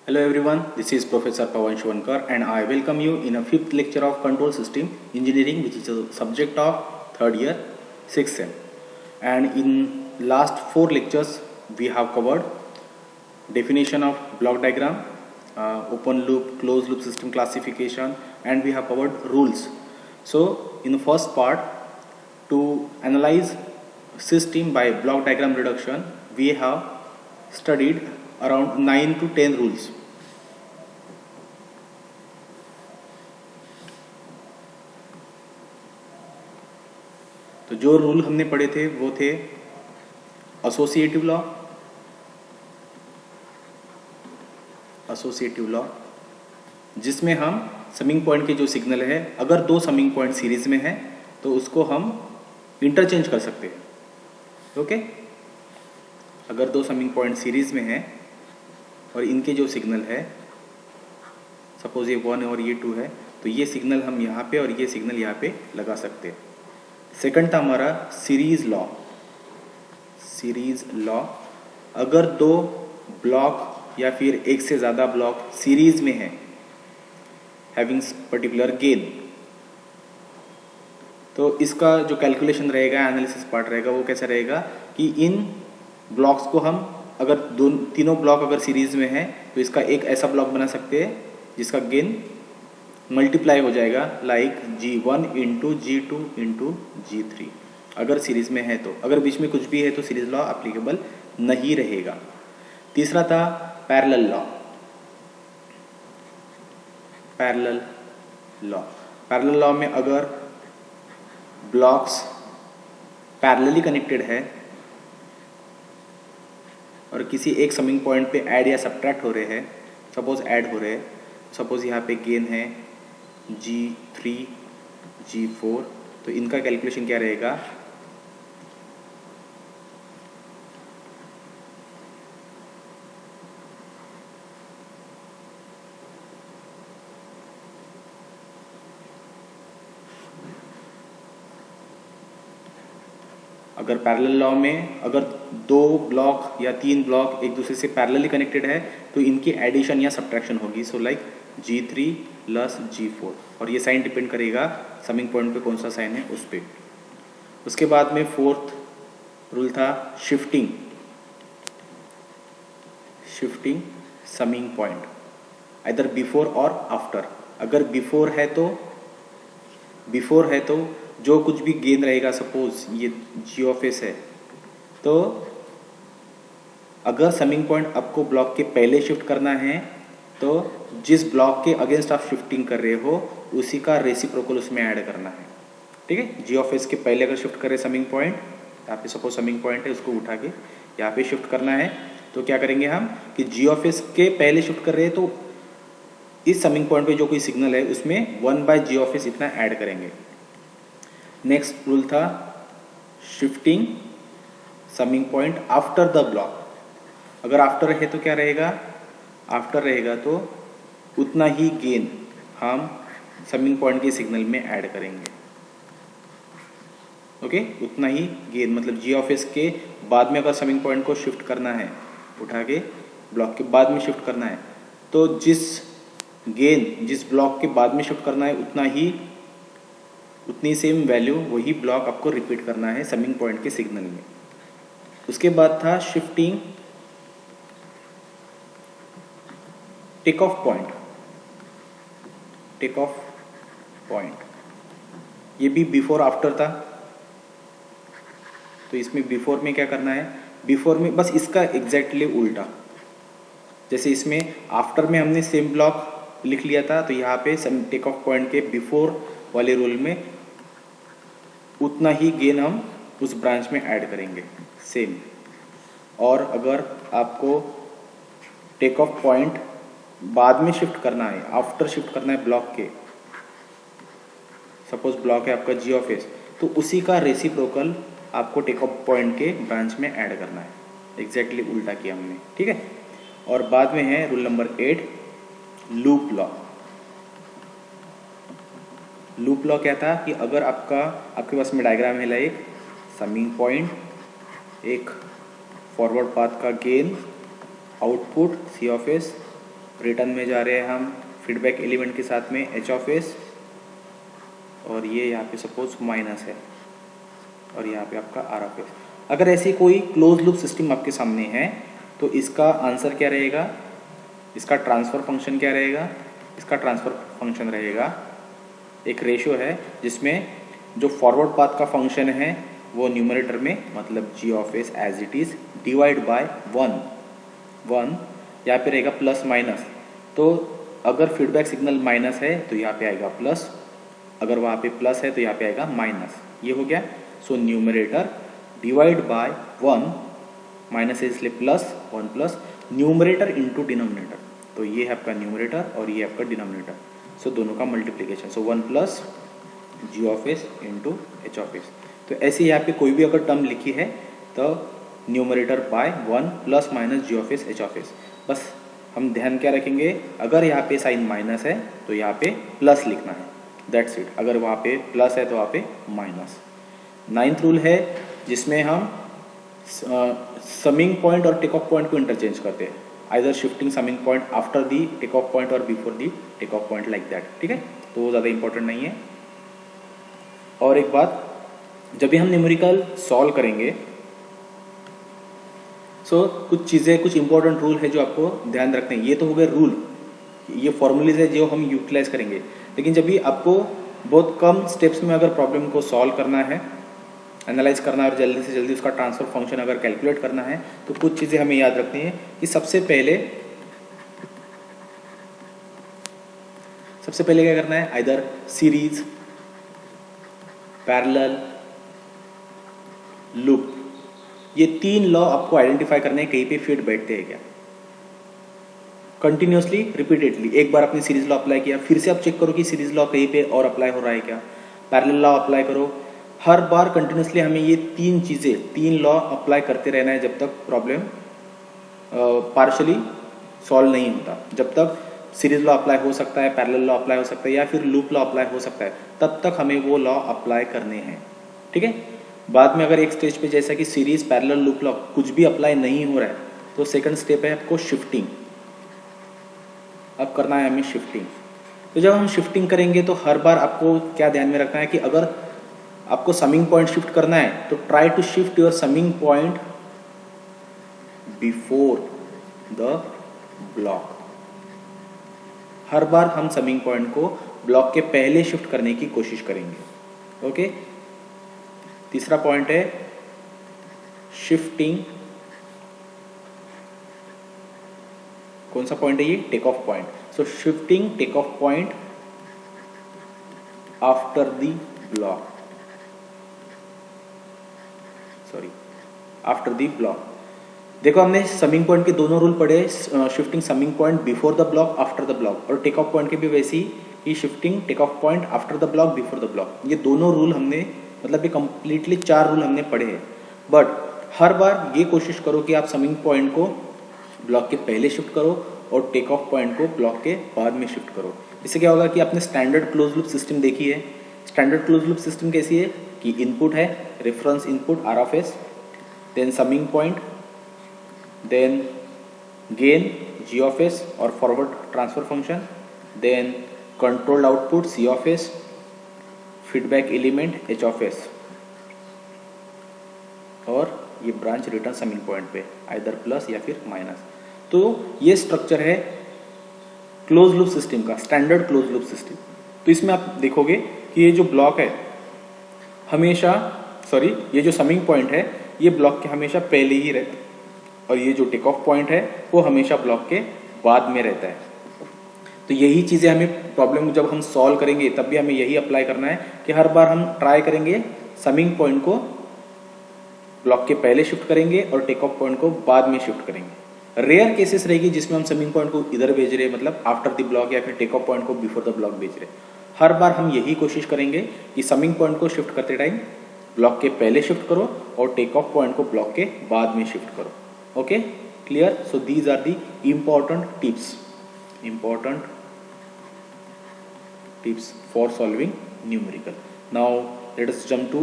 Hello everyone, this is Professor Pawan Shwankar and I welcome you in a fifth lecture of Control System Engineering, which is a subject of third year 6th sem. And in last four lectures we have covered definition of block diagram, open loop, closed loop system classification, and we have covered rules. So in the first part, to analyze system by block diagram reduction, we have studied around 9 to 10 rules. तो जो rule हमने पढ़े थे वो थे associative law, जिसमें हम summing point के जो सिग्नल है, अगर दो समिंग पॉइंट सीरीज में है तो उसको हम इंटरचेंज कर सकते हैं। ओके, अगर दो समिंग पॉइंट सीरीज में है और इनके जो सिग्नल है, सपोज ये 1 और ये 2 है, तो ये सिग्नल हम यहाँ पे और ये सिग्नल यहाँ पे लगा सकते हैं। सेकंड था हमारा सीरीज लॉ। अगर दो ब्लॉक या फिर एक से ज़्यादा ब्लॉक सीरीज में है हैविंग पर्टिकुलर गेन, तो इसका जो कैलकुलेशन रहेगा, एनालिसिस पार्ट रहेगा, वो कैसा रहेगा कि इन ब्लॉक्स को हम अगर तीनों ब्लॉक अगर सीरीज में है तो इसका एक ऐसा ब्लॉक बना सकते हैं जिसका गेन मल्टीप्लाई हो जाएगा, like G1 into G2 into G3 अगर सीरीज में है तो। अगर बीच में कुछ भी है तो सीरीज लॉ एप्लीकेबल नहीं रहेगा। तीसरा था पैरेलल लॉ में अगर ब्लॉक्स पैरेलली कनेक्टेड है और किसी एक समिंग पॉइंट पे ऐड या सब्ट्रैक्ट हो रहे हैं, सपोज ऐड हो रहे हैं, सपोज यहाँ पे गेन है G3 G4, तो इनका कैलकुलेशन क्या रहेगा, अगर पैरेलल लॉ में अगर दो ब्लॉक या तीन ब्लॉक एक दूसरे से पैरेलली कनेक्टेड है तो इनकी एडिशन या सब्ट्रैक्शन होगी। So like G3 plus G4, और ये साइन डिपेंड करेगा समिंग पॉइंट पे कौन सा साइन है उस पर। उसके बाद में फोर्थ रूल था shifting summing point, either before और आफ्टर। अगर बिफोर है तो जो कुछ भी गेन रहेगा, सपोज ये G ऑफ S है, तो अगर समिंग पॉइंट आपको ब्लॉक के पहले शिफ्ट करना है तो जिस ब्लॉक के अगेंस्ट आप शिफ्टिंग कर रहे हो उसी का रेसिप्रोकल उसमें ऐड करना है। ठीक है, G ऑफ S के पहले अगर शिफ्ट करे समिंग पॉइंट, यहाँ पे सपोज समिंग पॉइंट है, उसको उठा के यहाँ पे शिफ्ट करना है, तो क्या करेंगे हम कि G ऑफ S के पहले शिफ्ट कर रहे हैं तो इस समिंग पॉइंट पे जो कोई सिग्नल है उसमें 1/G ऑफ S इतना ऐड करेंगे। नेक्स्ट रूल था shifting summing point after the block. अगर आफ्टर है तो क्या रहेगा, आफ्टर रहेगा तो उतना ही गेन हम समिंग पॉइंट के सिग्नल में ऐड करेंगे। ओके, उतना ही गेन, मतलब G ऑफ S के बाद में अगर समिंग पॉइंट को शिफ्ट करना है, उठा के ब्लॉक के बाद में शिफ्ट करना है, तो जिस ब्लॉक के बाद में शिफ्ट करना है उतनी सेम वैल्यू वही ब्लॉक आपको रिपीट करना है समिंग पॉइंट के सिग्नल में। उसके बाद था शिफ्टिंग टेक ऑफ पॉइंट, ये भी बिफोर आफ्टर था, तो इसमें बिफोर में क्या करना है, बिफोर में बस इसका एग्जैक्टली उल्टा। जैसे इसमें आफ्टर में हमने सेम ब्लॉक लिख लिया था, तो यहाँ पे टेक ऑफ पॉइंट के बिफोर वाले रूल में उतना ही गेन हम उस ब्रांच में ऐड करेंगे सेम। और अगर आपको टेक ऑफ पॉइंट बाद में शिफ्ट करना है, आफ्टर शिफ्ट करना है ब्लॉक के, सपोज ब्लॉक है आपका G ऑफ S, तो उसी का रेसिप्रोकल आपको टेक ऑफ पॉइंट के ब्रांच में ऐड करना है। एग्जैक्टली उल्टा किया हमने। ठीक है, और बाद में है रूल नंबर 8 लूप लॉ क्या था कि अगर आपके पास में डायग्राम है, लाइक समिंग पॉइंट, एक फॉरवर्ड पाथ का gain, output C of S, return में जा रहे हैं हम फीडबैक एलिमेंट के साथ में एच ऑफ एस, और ये यहाँ पे सपोज माइनस है, और यहाँ पे आपका आर ऑफ एस। अगर ऐसी कोई क्लोज लूप सिस्टम आपके सामने है तो इसका आंसर क्या रहेगा, इसका ट्रांसफ़र फंक्शन क्या रहेगा, इसका ट्रांसफ़र फंक्शन रहेगा एक रेशियो है जिसमें जो फॉरवर्ड पाथ का फंक्शन है वो न्यूमरेटर में मतलब G of S as it is divide by 1 यहाँ पे रहेगा प्लस माइनस। तो अगर फीडबैक सिग्नल माइनस है तो यहाँ पे आएगा प्लस, अगर वहाँ पे प्लस है तो यहाँ पे आएगा माइनस। ये हो गया। So numerator divide by 1, minus है इसलिए plus 1 plus numerator into denominator, तो ये है आपका न्यूमरेटर और ये आपका डिनोमिनेटर। सो दोनों का multiplication, so 1 plus G of S into H of S. तो ऐसे यहाँ पे कोई भी अगर टर्म लिखी है तो numerator by 1 plus minus G of S H of S. बस हम ध्यान क्या रखेंगे, अगर यहाँ पे साइन माइनस है तो यहाँ पे प्लस लिखना है, दैट्स इट। अगर वहाँ पे प्लस है तो वहाँ पे माइनस। 9th रूल है जिसमें हम समिंग पॉइंट और टेक ऑफ पॉइंट को इंटरचेंज करते हैं, either shifting summing point after the take off point और before the take off point, like that. ठीक है, तो वो ज़्यादा इंपॉर्टेंट नहीं है। और एक बात, जब भी हम न्यूमेरिकल सॉल्व करेंगे कुछ चीज़ें, कुछ इंपॉर्टेंट रूल है जो आपको ध्यान रखते हैं। ये तो हो गए रूल, ये फॉर्मूलेज है जो हम यूटिलाइज करेंगे। लेकिन जब भी आपको बहुत कम स्टेप्स में अगर प्रॉब्लम को सॉल्व करना है, एनालाइज करना है और जल्दी से जल्दी उसका ट्रांसफर फंक्शन अगर कैलकुलेट करना है तो कुछ चीज़ें हमें याद रखनी है कि सबसे पहले क्या करना है, आइदर सीरीज, पैरेलल, लूप, ये 3 लॉ आपको आइडेंटिफाई करने हैं कहीं पे फिट बैठते हैं क्या, कंटिन्यूसली रिपीटेडली। एक बार आपने सीरीज लॉ अप्लाई किया, फिर से आप चेक करो कि सीरीज लॉ कहीं पे और अप्लाई हो रहा है क्या, पैरेलल लॉ अप्लाई करो। हर बार कंटिन्यूसली हमें ये 3 लॉ अप्लाई करते रहना है जब तक प्रॉब्लम पार्शली सॉल्व नहीं होता। जब तक सीरीज लॉ अप्लाई हो सकता है, पैरेलल लॉ अप्लाई हो सकता है या फिर लूप लॉ अप्लाई हो सकता है, तब तक हमें वो लॉ अप्लाई करने हैं। ठीक है, बाद में अगर एक स्टेज पे जैसा कि सीरीज, पैरेलल, लूप लॉ कुछ भी अप्लाई नहीं हो रहा है तो सेकंड स्टेप है आपको शिफ्टिंग। अब करना है हमें शिफ्टिंग। तो जब हम शिफ्टिंग करेंगे तो हर बार आपको क्या ध्यान में रखना है कि अगर आपको समिंग पॉइंट शिफ्ट करना है तो try to shift your summing point before the block. हर बार हम समिंग पॉइंट को ब्लॉक के पहले शिफ्ट करने की कोशिश करेंगे। ओके, तीसरा पॉइंट है शिफ्टिंग। कौन सा पॉइंट है ये, take off point. So shifting take off point after the block, after the block. देखो हमने समिंग पॉइंट के दोनों रूल पढ़े, shifting summing point before the block, after the block, और टेक ऑफ पॉइंट के भी वैसी ही shifting take off point after the block, before the block. ये दोनों रूल हमने मतलब ये कंप्लीटली 4 रूल हमने पढ़े हैं। बट हर बार ये कोशिश करो कि आप समिंग पॉइंट को ब्लॉक के पहले शिफ्ट करो और टेक ऑफ पॉइंट को ब्लॉक के बाद में शिफ्ट करो। इससे क्या होगा कि आपने स्टैंडर्ड क्लोज लूप सिस्टम देखी है। स्टैंडर्ड क्लोज लूप सिस्टम कैसी है कि इनपुट है, reference input R of S, then summing point, then gain G of S और forward transfer function, then controlled output C of S, feedback element H of S, और ये branch return summing point पे either plus या फिर minus. तो ये structure है close loop system का, स्टैंडर्ड क्लोज लूप सिस्टम। तो इसमें आप देखोगे कि ये जो ब्लॉक है हमेशा, ये जो समिंग पॉइंट है ये ब्लॉक के हमेशा पहले ही रहता है और ये जो टेक ऑफ पॉइंट है वो हमेशा ब्लॉक के बाद में रहता है। तो यही चीज़ें हमें प्रॉब्लम जब हम सॉल्व करेंगे तब भी हमें यही अप्लाई करना है कि हर बार हम ट्राई करेंगे समिंग पॉइंट को ब्लॉक के पहले शिफ्ट करेंगे और टेक ऑफ पॉइंट को बाद में शिफ्ट करेंगे। रेयर केसेस रहेगी जिसमें हम समिंग पॉइंट को इधर भेज रहे हैं, मतलब आफ्टर द ब्लॉक, या फिर टेक ऑफ पॉइंट को बिफोर द ब्लॉक भेज रहे। हर बार हम यही कोशिश करेंगे कि समिंग पॉइंट को शिफ्ट करते टाइम ब्लॉक के पहले शिफ्ट करो और टेक ऑफ पॉइंट को ब्लॉक के बाद में शिफ्ट करो। Okay, clear? So these are the important tips for solving numerical. Now let us jump to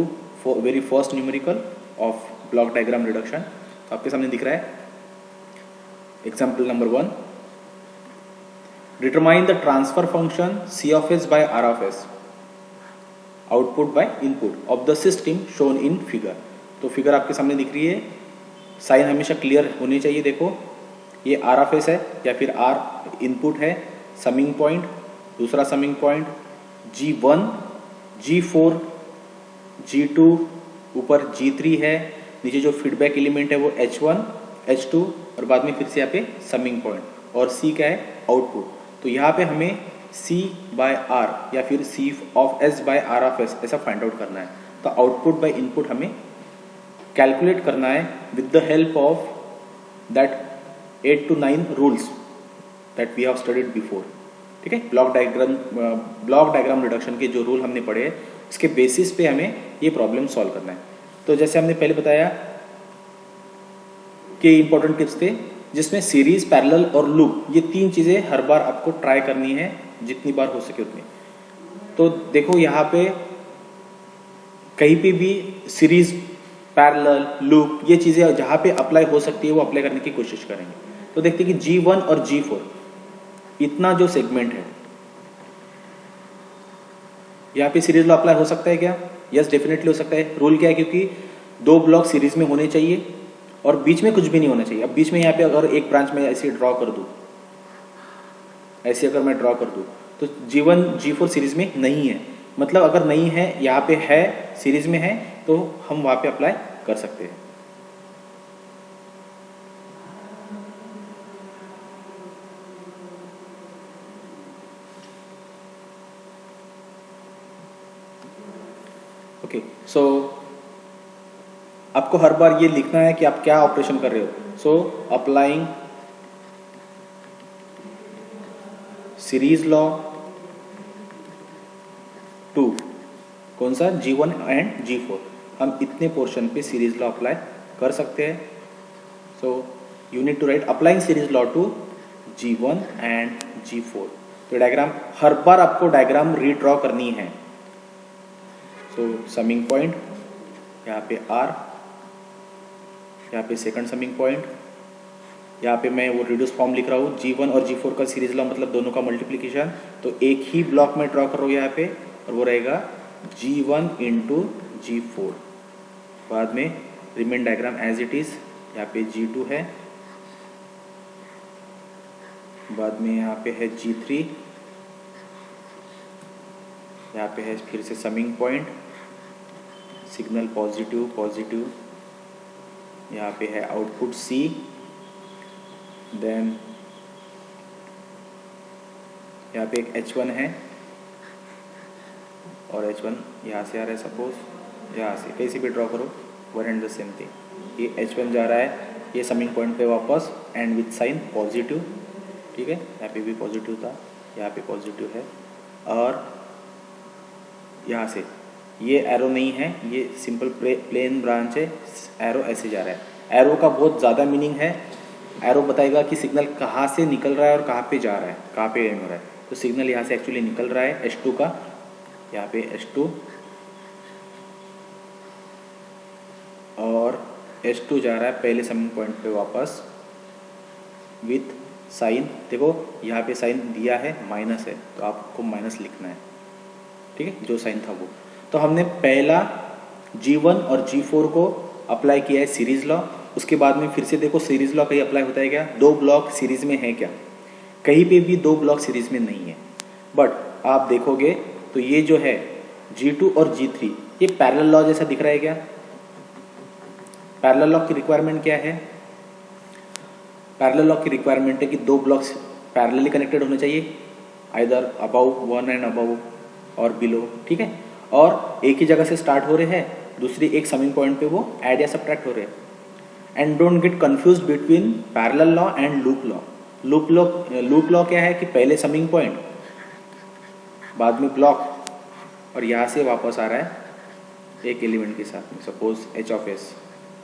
very first numerical of block diagram reduction. आपके सामने दिख रहा है example number 1। Determine the transfer function C of S by R of S output by input of the system shown in figure. तो figure आपके सामने दिख रही है, साइन हमेशा क्लियर होनी चाहिए। देखो ये आर ऑफ एस है या फिर आर इनपुट है, समिंग पॉइंट, दूसरा summing point G1, G4, G2, ऊपर G3 है, नीचे जो फीडबैक एलिमेंट है वो H1, H2 और बाद में फिर से यहाँ पे समिंग पॉइंट और C क्या है आउटपुट। तो यहाँ पे हमें C बाय R या फिर C of S by R of S ऐसा फाइंड आउट करना है। तो आउटपुट बाय इनपुट हमें कैलकुलेट करना है with the help of that 8 to 9 rules that we have studied before. ठीक है, ब्लॉक डायग्राम रिडक्शन के जो रूल हमने पढ़े उसके बेसिस पे हमें ये प्रॉब्लम सॉल्व करना है। तो जैसे हमने पहले बताया कि इंपॉर्टेंट टिप्स थे जिसमें सीरीज, पैरेलल और लूप, ये तीन चीजें हर बार आपको ट्राई करनी है, जितनी बार हो सके उतनी। तो देखो यहाँ पे कहीं पे भी सीरीज, पैरेलल, लूप, ये चीजें जहां पे अप्लाई हो सकती है वो अप्लाई करने की कोशिश करेंगे। तो देखते हैं कि G1 और G4 इतना जो सेगमेंट है यहाँ पे सीरीज लॉ अप्लाई हो सकता है क्या? यस, डेफिनेटली हो सकता है। रूल क्या है? क्योंकि दो ब्लॉक सीरीज में होने चाहिए और बीच में कुछ भी नहीं होना चाहिए। अब बीच में यहाँ पे अगर एक ब्रांच में ऐसे ड्रॉ कर दूं, ऐसे अगर मैं ड्रॉ कर दूं तो G1, G4 सीरीज में नहीं है, मतलब अगर नहीं है यहाँ पे है, सीरीज में है, तो हम वहां पे अप्लाई कर सकते हैं। ओके, सो आपको हर बार ये लिखना है कि आप क्या ऑपरेशन कर रहे हो। So applying series law to कौन सा G1 एंड G4, हम इतने पोर्शन पे सीरीज लॉ अप्लाई कर सकते हैं। So you need to write applying series law to G1 and G4। तो डायग्राम हर बार आपको डायग्राम रीड्रॉ करनी है। सो समिंग पॉइंट यहाँ पे R, यहाँ पे सेकंड समिंग पॉइंट, यहाँ पे मैं वो रिड्यूस फॉर्म लिख रहा हूँ G1 और G4 का सीरीज लॉ मतलब दोनों का मल्टीप्लिकेशन। तो एक ही ब्लॉक में ड्रॉ कर रहा हूँ यहाँ पे और वो रहेगा G1 इंटू G4। बाद में remain diagram as it is, यहाँ पे G2 है, बाद में यहाँ पे है G3, यहाँ पे है फिर से summing point, signal positive positive, यहाँ पे है आउटपुट C, देन यहाँ पे एक H1 है और H1 यहाँ से आ रहा है, सपोज यहाँ से कैसे भी ड्रॉ करो, one and the same thing. ये H1 जा रहा है ये समिंग पॉइंट पे वापस एंड विथ साइन पॉजिटिव। ठीक है, यहाँ पे भी पॉजिटिव था, यहाँ पे पॉजिटिव है और यहाँ से ये एरो नहीं है, ये सिंपल प्लेन ब्रांच है, एरो ऐसे जा रहा है। एरो का बहुत ज़्यादा मीनिंग है, एरो बताएगा कि सिग्नल कहाँ से निकल रहा है और कहाँ पे जा रहा है, कहाँ पे एंड हो रहा है। तो सिग्नल यहाँ से एक्चुअली निकल रहा है H2 का, यहाँ पे H2 और H2 जा रहा है पहले समिंग पॉइंट पे वापस विथ साइन। देखो यहाँ पे साइन दिया है, माइनस है, तो आपको माइनस लिखना है। ठीक है, जो साइन था वो। तो हमने पहला G1 और G4 को अप्लाई किया है सीरीज लॉ। उसके बाद में फिर से देखो सीरीज लॉ कहीं अप्लाई होता है क्या? दो ब्लॉक सीरीज में है क्या? कहीं पे भी दो ब्लॉक सीरीज में नहीं है। बट आप देखोगे तो ये जो है G2 और G3 ये पैरेलल लॉ जैसा दिख रहा है क्या? पैरेलल लॉ की रिक्वायरमेंट क्या है? पैरेलल लॉ की रिक्वायरमेंट है कि दो ब्लॉक्स पैरेलली कनेक्टेड होने चाहिए, either above one and above और बिलो। ठीक है, और एक ही जगह से स्टार्ट हो रहे हैं, दूसरी एक समिंग पॉइंट पे वो ऐड या सब्ट्रैक्ट हो रहे हैं। And don't get confused between parallel law and loop law. Loop law क्या है कि पहले समिंग पॉइंट, बाद में ब्लॉक और यहाँ से वापस आ रहा है एक एलिमेंट के साथ में, सपोज H ऑफ S,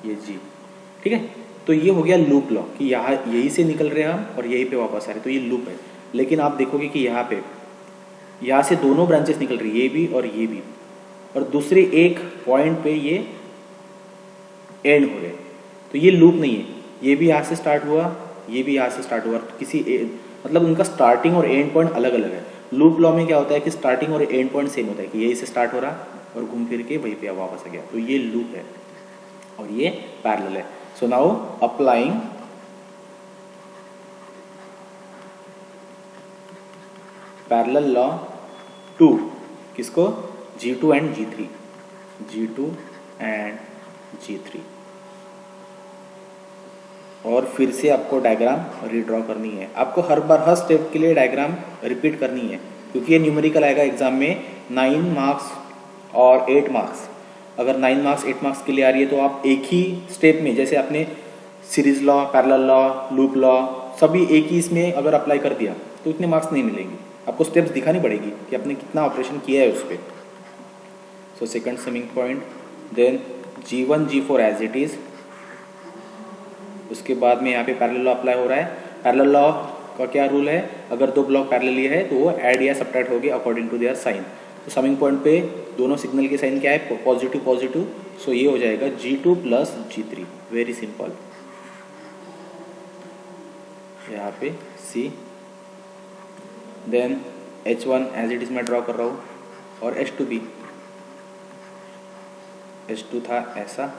ये G। ठीक है, तो ये हो गया लूप लॉ कि यहाँ यही से निकल रहे हैं हम और यहीं पे वापस आ रहे हैं, तो ये लूप है। लेकिन आप देखोगे कि यहाँ से दोनों ब्रांचेस निकल रही है, ये भी और ये भी, और दूसरे एक पॉइंट पे ये एंड हो रहे हैं, तो ये लूप नहीं है। ये भी यहाँ से स्टार्ट हुआ ये भी यहाँ से स्टार्ट होगा मतलब उनका स्टार्टिंग और एंड पॉइंट अलग अलग है। लूप लॉ में क्या होता है कि स्टार्टिंग और एंड पॉइंट सेम होता है कि यही से स्टार्ट हो रहा और घूम फिर के वहीं पे वापस आ गया, तो ये लूप है और ये पैरेलल है। So now applying parallel law to किसको, G2 and G3, G2 and G3। और फिर से आपको डायग्राम रीड्रॉ करनी है, आपको हर स्टेप के लिए डायग्राम रिपीट करनी है, क्योंकि ये न्यूमेरिकल आएगा एग्जाम में 9 मार्क्स और 8 मार्क्स। अगर 9 मार्क्स 8 मार्क्स के लिए आ रही है तो आप एक ही स्टेप में, जैसे आपने series law, parallel law, loop law सभी एक ही इसमें अगर अप्लाई कर दिया तो इतने मार्क्स नहीं मिलेंगे, आपको स्टेप्स दिखानी पड़ेगी कि आपने कितना ऑपरेशन किया है उस पर। So second summing point, then G1 G4 as it is. उसके बाद में यहाँ पे पैरेलल लॉ अप्लाई हो रहा है। पैरेलल लॉ का क्या रूल है, अगर दो ब्लॉक पैरेलली है तो वो ऐड या सब्ट्रैक्ट होगी अकॉर्डिंग टू देयर साइन। तो समिंग पॉइंट पे दोनों सिग्नल के साइन क्या है, पॉजिटिव पॉजिटिव, सो ये हो जाएगा G2 plus G3, very simple. यहाँ पे C, then H1 as it is मैं ड्रॉ कर रहा हूँ और H2 भी, H2 था ऐसा,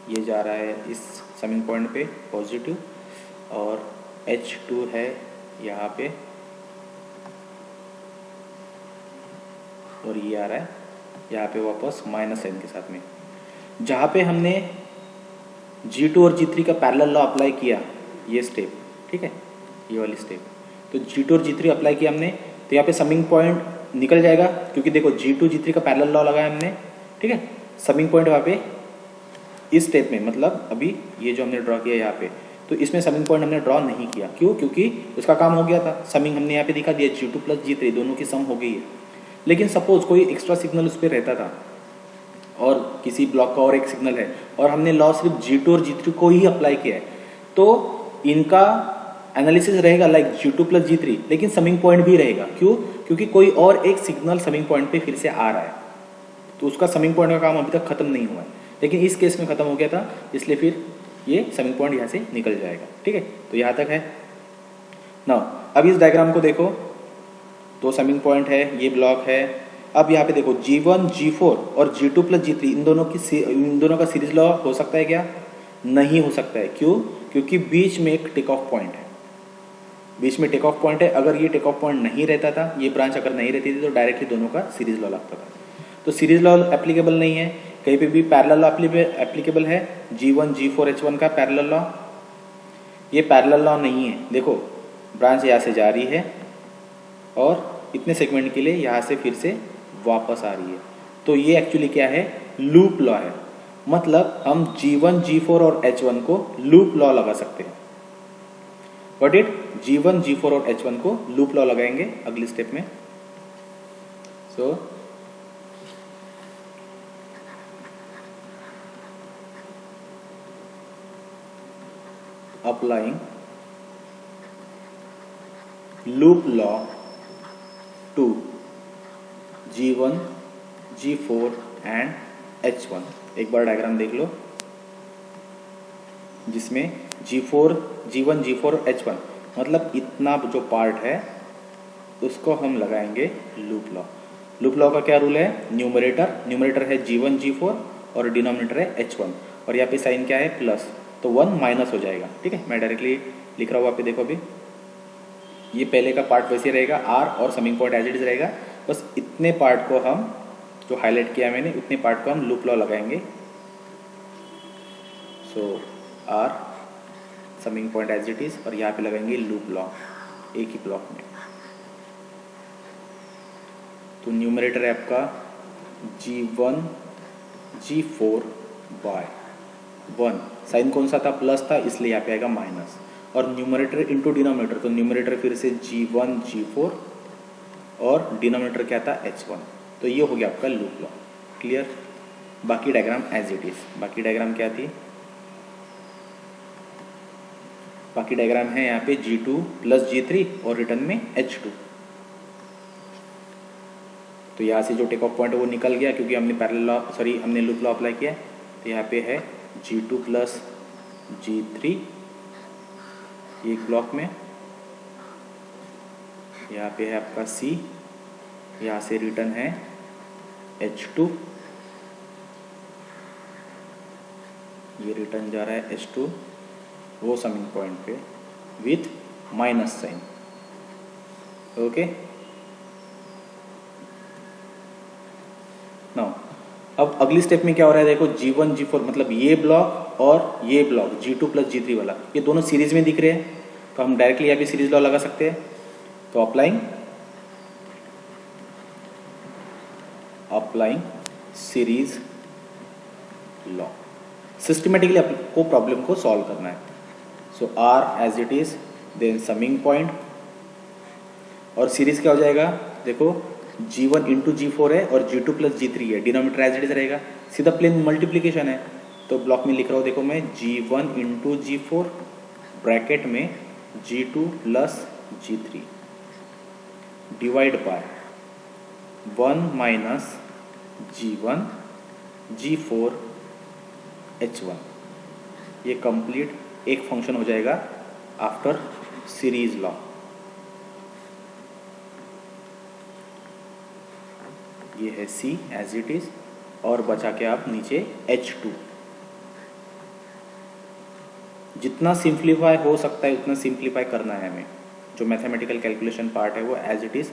ये जा रहा है इस समिंग पॉइंट पे पॉजिटिव, और H2 है यहाँ पे और ये आ रहा है यहाँ पे वापस माइनस साइन के साथ में। जहाँ पे हमने G2 और G3 का पैरेलल लॉ अप्लाई किया, ये स्टेप, ठीक है, ये वाली स्टेप, तो G2 और G3 अप्लाई किया हमने, तो यहाँ पे समिंग पॉइंट निकल जाएगा, क्योंकि देखो G2 G3 का पैरेलल लॉ लगाया हमने, ठीक है। समिंग पॉइंट वहाँ पे इस स्टेप में, मतलब अभी ये जो हमने ड्रॉ किया यहाँ पे, तो इसमें समिंग पॉइंट हमने ड्रॉ नहीं किया, क्यों, क्योंकि उसका काम हो गया था। समिंग हमने यहाँ पे दिखा दिया, G2 प्लस G3 दोनों की सम हो गई है। लेकिन सपोज कोई एक्स्ट्रा सिग्नल उस पर रहता था और किसी ब्लॉक का और एक सिग्नल है और हमने लॉ सिर्फ G2 और G3 को ही अप्लाई किया है, तो इनका एनालिसिस रहेगा लाइक G2 प्लस G3, लेकिन समिंग पॉइंट भी रहेगा, क्यों, क्योंकि कोई और एक सिग्नल समिंग पॉइंट पे फिर से आ रहा है, तो उसका समिंग पॉइंट का काम अभी तक खत्म नहीं हुआ है, लेकिन इस केस में खत्म हो गया था, इसलिए फिर ये समिंग पॉइंट यहाँ से निकल जाएगा, ठीक है। तो यहाँ तक है ना। अब इस डायग्राम को देखो, तो समिंग पॉइंट है, ये ब्लॉक है। अब यहाँ पे देखो G1 G4 और G2 प्लस G3 इन दोनों का सीरीज लॉ हो सकता है क्या, नहीं हो सकता है, क्यों, क्योंकि बीच में एक टेक ऑफ पॉइंट है, बीच में टेक ऑफ पॉइंट है। अगर ये टेक ऑफ पॉइंट नहीं रहता था, ये ब्रांच अगर नहीं रहती थी, तो डायरेक्टली दोनों का सीरीज लॉ लगता था, तो सीरीज लॉ एप्लीकेबल नहीं है। कहीं पे भी पैरेलल लॉ एप्लीकेबल है, G1 G4 H1 का पैरेलल लॉ, ये पैरेलल लॉ नहीं है। देखो ब्रांच यहाँ से जा रही है और इतने सेगमेंट के लिए यहाँ से फिर से वापस आ रही है, तो ये एक्चुअली क्या है, लूप लॉ है। मतलब हम G1 G4 और H1 को लूप लॉ लगा सकते हैं। व्हाट इट, G1 G4 और H1 को लूप लॉ लगाएंगे अगली स्टेप में। सो applying loop law to G1 G4 and H1। एक बार डायग्राम देख लो, जिसमें G1 G4 H1 मतलब इतना जो पार्ट है उसको हम लगाएंगे लूप लॉ। लूप लॉ का क्या रूल है, न्यूमरेटर है G1 G4 और डिनोमिनेटर है H1, और यहाँ पे साइन क्या है, प्लस, तो 1 माइनस हो जाएगा, ठीक है। मैं डायरेक्टली लिख रहा हूँ, आप पे देखो, अभी ये पहले का पार्ट वैसे रहेगा R और summing point as it is रहेगा, बस इतने पार्ट को हम जो हाईलाइट किया मैंने, उतने पार्ट को हम लूप लॉ लगाएंगे। So R summing point as it is, और यहाँ पे लगाएंगे लूप लॉ एक ही ब्लॉक में। तो न्यूमरेटर है आपका G1 G4 बाय 1, साइन कौन सा था, प्लस था, इसलिए यहाँ पे आएगा माइनस, और न्यूमरेटर इंटू डिनोमिनेटर, तो न्यूमरेटर फिर से G1 G4 और डिनोमिनेटर क्या था, H1। तो ये हो गया आपका लूप लॉ, क्लियर। बाकी डायग्राम एज इट इज। बाकी डायग्राम क्या थी, बाकी डायग्राम है यहाँ पे G2 प्लस G3 और रिटर्न में H2। तो यहाँ से जो टेक ऑफ पॉइंट है वो निकल गया, क्योंकि हमने पैरेलल लॉ, हमने लूप लॉ अप्लाई किया। तो यहाँ पे है G2 प्लस G3 ये एक ब्लॉक में, यहाँ पे है आपका C, यहाँ से रिटर्न है H2, ये रिटर्न जा रहा है H2 वो समिंग पॉइंट पे with minus sign. Okay, now अब अगली स्टेप में क्या हो रहा है, देखो G1 G4 मतलब ये ब्लॉक और ये ब्लॉक G2 प्लस G3 वाला, ये दोनों सीरीज में दिख रहे हैं, तो हम डायरेक्टली यहाँ पे सीरीज लॉ लगा सकते हैं। तो अप्लाइंग सीरीज लॉ, सिस्टमेटिकली आपको प्रॉब्लम को सॉल्व करना है। So R as it is, then summing point, और सीरीज क्या हो जाएगा, देखो G1 इंटू G4 है और G2 प्लस G3 है, डिनोमीटर एज इट इज रहेगा, सीधा प्लेन मल्टीप्लीकेशन है। तो ब्लॉक में लिख रहा हूँ, देखो मैं G1 इंटू G4 ब्रैकेट में G2 plus G3 divide by 1 minus G1 G4 H1, ये कंप्लीट एक फंक्शन हो जाएगा आफ्टर सीरीज लॉ। ये है C एज इट इज, और बचा के आप नीचे H2, जितना सिंप्लीफाई हो सकता है उतना सिंप्लीफाई करना है हमें। जो मैथमेटिकल कैलकुलेशन पार्ट है वो एज इट इज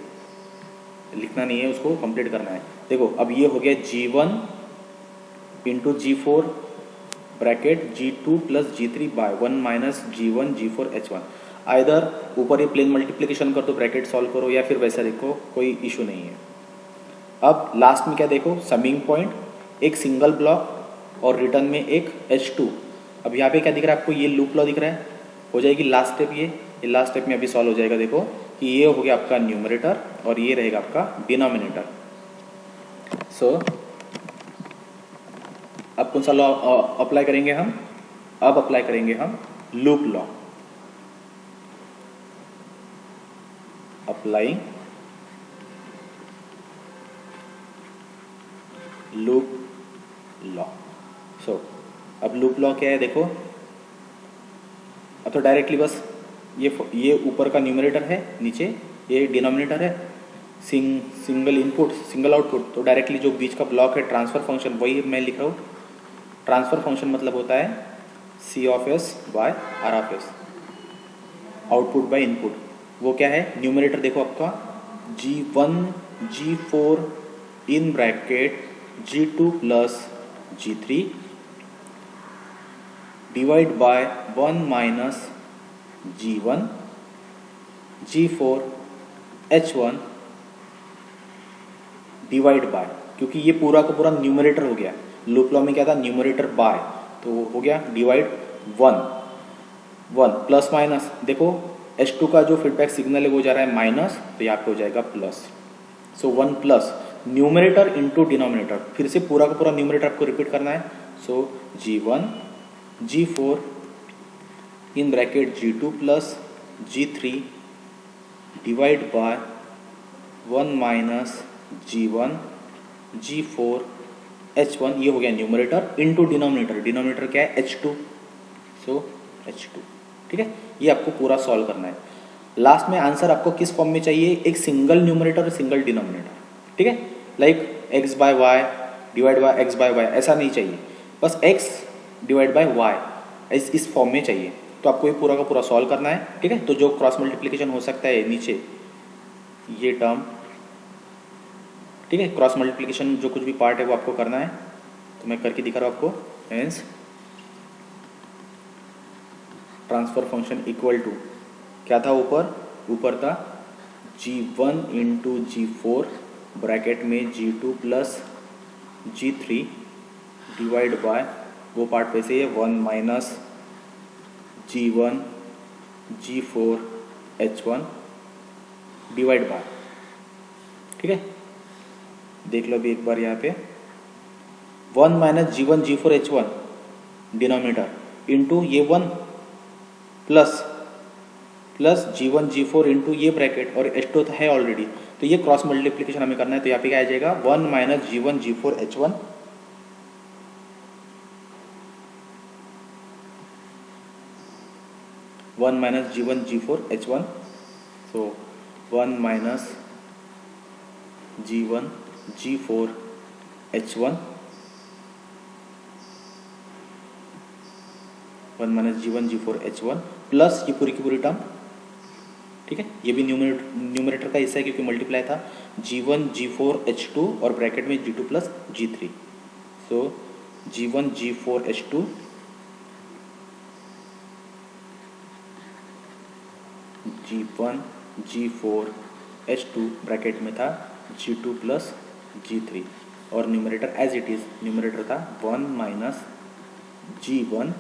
लिखना नहीं है, उसको कंप्लीट करना है। देखो अब ये हो गया G1 into G4 bracket G2 plus G3 by 1 minus G1 G4 H1। Either ऊपर ये प्लेन मल्टीप्लिकेशन कर दो, ब्रैकेट सॉल्व करो, या फिर वैसा लिखो, कोई इशू नहीं है। अब लास्ट में क्या देखो, समिंग पॉइंट, एक सिंगल ब्लॉक और रिटर्न में एक H2। अब यहाँ पे क्या दिख रहा है आपको, ये लूप लॉ दिख रहा है, हो जाएगी लास्ट स्टेप, ये लास्ट स्टेप में अभी सॉल्व हो जाएगा। देखो कि ये हो गया आपका न्यूमरेटर और ये रहेगा आपका डिनोमिनेटर। सो अब कौन सा लॉ अप्लाई करेंगे हम, अब अप्लाई करेंगे हम loop law. Applying loop law. So अब लूप लॉ क्या है, देखो अब तो डायरेक्टली बस ये ऊपर का न्यूमरेटर है, नीचे ये डिनोमिनेटर है, सिंगल इनपुट सिंगल आउटपुट, तो डायरेक्टली जो बीच का ब्लॉक है ट्रांसफर फंक्शन वही मैं लिख रहा हूँ। ट्रांसफर फंक्शन मतलब होता है C of S by R of S, output by input. वो क्या है, न्यूमरेटर देखो आपका G1 G4 in bracket G2 plus G3 divide by 1 minus G1 G4 H1 divide by, क्योंकि ये पूरा का पूरा न्यूमरेटर हो गया, लूप लॉ में क्या था न्यूमरेटर बाय, तो हो गया डिवाइड 1 प्लस माइनस, देखो H2 का जो फीडबैक सिग्नल है वो जा रहा है माइनस, तो यहाँ पे हो जाएगा प्लस। सो 1 प्लस न्यूमरेटर इंटू डिनोमिनेटर, फिर से पूरा का पूरा न्यूमरेटर आपको रिपीट करना है। सो G1 G4 in bracket G2 plus G3 divide by 1 minus G1 G4 H1, ये हो गया न्यूमरेटर इंटू डिनोमिनेटर, डिनोमिनेटर क्या है H2, सो H2। ठीक है, ये आपको पूरा सॉल्व करना है। लास्ट में आंसर आपको किस फॉर्म में चाहिए, एक सिंगल न्यूमरेटर और सिंगल डिनोमिनेटर। ठीक है, like x by y divide by x by y, ऐसा नहीं चाहिए, बस x डिवाइड बाय वाई इस फॉर्म में चाहिए। तो आपको ये पूरा का पूरा सॉल्व करना है। ठीक है, तो जो क्रॉस मल्टीप्लिकेशन हो सकता है नीचे ये टर्म, ठीक है, क्रॉस मल्टीप्लिकेशन जो कुछ भी पार्ट है वो आपको करना है, तो मैं करके दिखा रहा हूँ आपको। Hence transfer function equal to क्या था, ऊपर था G1 इंटू G4 ब्रैकेट में G2 plus G3 divide bye, वो पार्ट पे से 1 minus G1 G4 H1 divide bye. ठीक है, देख लो अभी एक बार यहाँ पे 1 minus G1 G4 H1 denominator into ये 1 प्लस G1 G4 इंटू ये ब्रैकेट और H2 तो है ऑलरेडी, तो ये क्रॉस मल्टीप्लिकेशन हमें करना है। तो यहाँ पे क्या आ जाएगा 1 minus G1 G4 H1 1 minus G1 G4 H1, so 1 minus G1 G4 H1, 1 minus G1 G4 H1 plus ये पूरी की पूरी टर्म, ठीक है, ये भी न्यूमरेटर का हिस्सा है क्योंकि मल्टीप्लाई था, G1 G4 H2 और ब्रैकेट में G2 प्लस G3, सो G1 G4 H2 G1 G4 H2 bracket में था G2 प्लस G3 और numerator as it is, numerator था 1 माइनस G1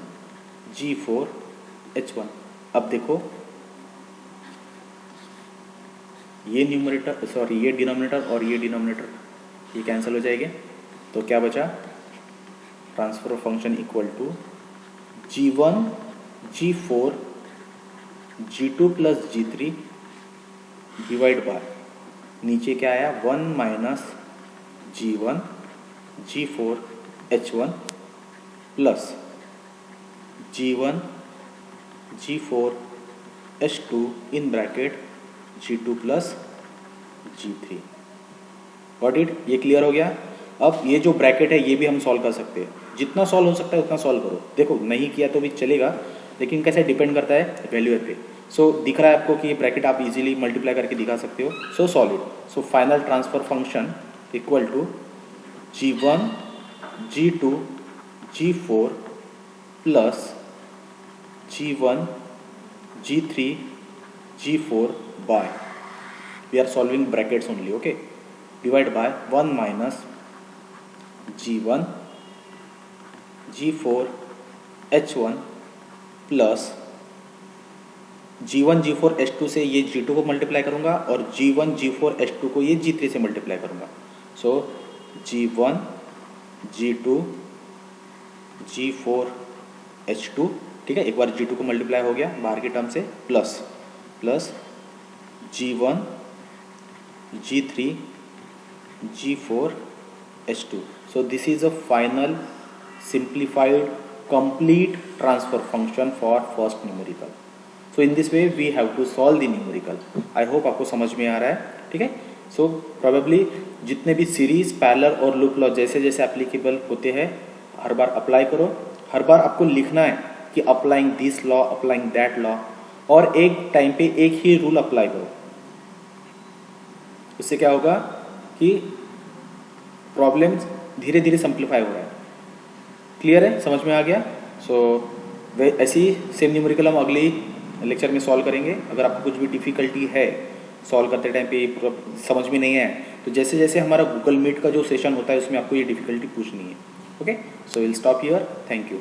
G4 H1। अब देखो ये न्यूमरेटर सॉरी ये डिनोमिनेटर और ये डिनोमिनेटर ये कैंसिल हो जाएंगे, तो क्या बचा, transfer function equal to G1 G4 G2 plus G3 divide by नीचे क्या आया 1 minus G1 G4 H1 plus G1 G4 H2 in bracket G2 plus G3। Got it, ये क्लियर हो गया। अब ये जो ब्रैकेट है ये भी हम सॉल्व कर सकते हैं, जितना सॉल्व हो सकता है उतना सॉल्व करो। देखो नहीं किया तो भी चलेगा, लेकिन कैसे डिपेंड करता है वैल्यू पे। सो दिख रहा है आपको कि ये ब्रैकेट आप इजीली मल्टीप्लाई करके दिखा सकते हो। So solve it. So final transfer function equal to G1 G2 G4 plus G1 G3 G4 by, we are solving brackets only, okay, divide by 1 minus G1 G4 H1 plus G1 G4 H2 से ये G2 को multiply करूंगा और G1 G4 H2 को ये G3 से multiply करूंगा। सो G1 G2 G4 H2, ठीक है, एक बार G2 को मल्टीप्लाई हो गया बाहर की टर्म से, plus G1 G3 G4 H2। So this is a final simplified complete transfer function for first numerical. So in this way we have to solve the numerical. I hope आपको समझ में आ रहा है, ठीक है। So probably जितने भी series, parallel और लूप लॉ जैसे जैसे एप्लीकेबल होते हैं हर बार अप्लाई करो। हर बार आपको लिखना है कि applying this law, applying that law, और एक टाइम पे एक ही रूल अप्लाई करो। उससे क्या होगा कि प्रॉब्लम धीरे धीरे सिंप्लीफाई हो रहा है। क्लियर है, समझ में आ गया। सो ऐसी सेम न्यूमेरिकल हम अगले लेक्चर में सॉल्व करेंगे। अगर आपको कुछ भी डिफ़िकल्टी है सॉल्व करते टाइम पे समझ में नहीं है तो जैसे जैसे हमारा गूगल मीट का जो सेशन होता है उसमें आपको ये डिफ़िकल्टी पूछनी है। Okay, so will stop here, thank you.